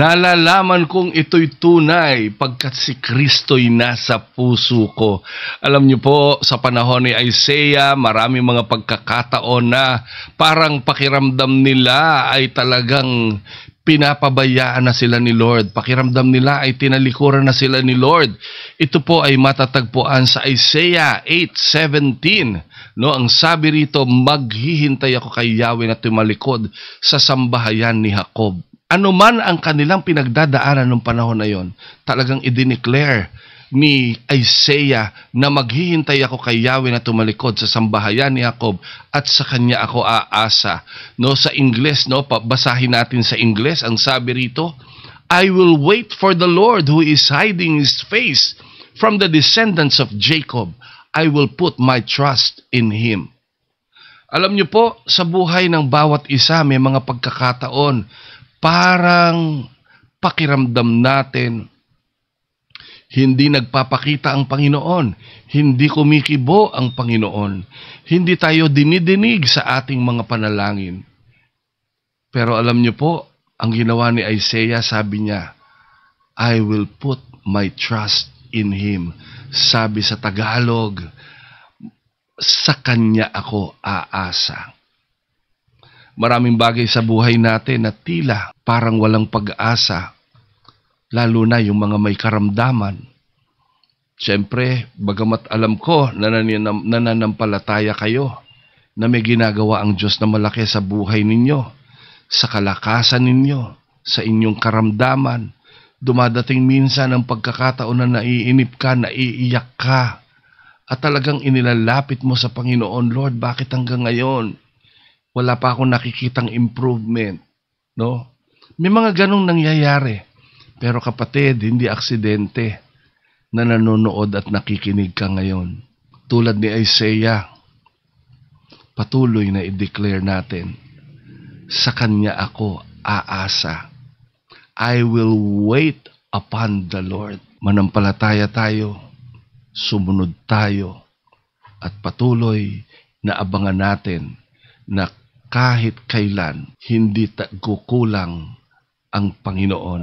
Nalalaman kong ito'y tunay pagkat si Kristo'y nasa puso ko. Alam niyo po, sa panahon ni Isaiah, maraming mga pagkakataon na parang pakiramdam nila ay talagang pinapabayaan na sila ni Lord. Pakiramdam nila ay tinalikuran na sila ni Lord. Ito po ay matatagpuan sa Isaiah 8:17. No, ang sabi rito, maghihintay ako kay Yahweh na tumalikod sa sambahayan ni Jacob. Ano man ang kanilang pinagdadaanan ng panahon na yon, talagang idineclare ni Isaiah na maghihintay ako kay Yahweh na tumalikod sa sambahayan ni Jacob at sa kanya ako aasa. No, sa Ingles, no, basahin natin sa Ingles, ang sabi rito, I will wait for the Lord who is hiding his face from the descendants of Jacob. I will put my trust in him. Alam niyo po, sa buhay ng bawat isa may mga pagkakataon parang pakiramdam natin hindi nagpapakita ang Panginoon, hindi kumikibo ang Panginoon, hindi tayo dinidinig sa ating mga panalangin. Pero alam niyo po, ang ginawa ni Isaiah, sabi niya, I will put my trust in Him. Sabi sa Tagalog, sa Kanya ako aasa. Maraming bagay sa buhay natin na tila parang walang pag-asa, lalo na yung mga may karamdaman. Siyempre, bagamat alam ko na nananampalataya kayo na may ginagawa ang Diyos na malaki sa buhay ninyo, sa kalakasan ninyo, sa inyong karamdaman, dumadating minsan ang pagkakataon na naiinip ka, naiiyak ka, at talagang inilalapit mo sa Panginoon, Lord, bakit hanggang ngayon wala pa akong nakikitang improvement, no? May mga ganong nangyayari. Pero kapatid, hindi aksidente na nanonood at nakikinig ka ngayon. Tulad ni Isaiah, patuloy na i-declare natin, sa Kanya ako aasa. I will wait upon the Lord. Manampalataya tayo, sumunod tayo, at patuloy na abangan natin na kahit kailan, hindi kukulang ang Panginoon.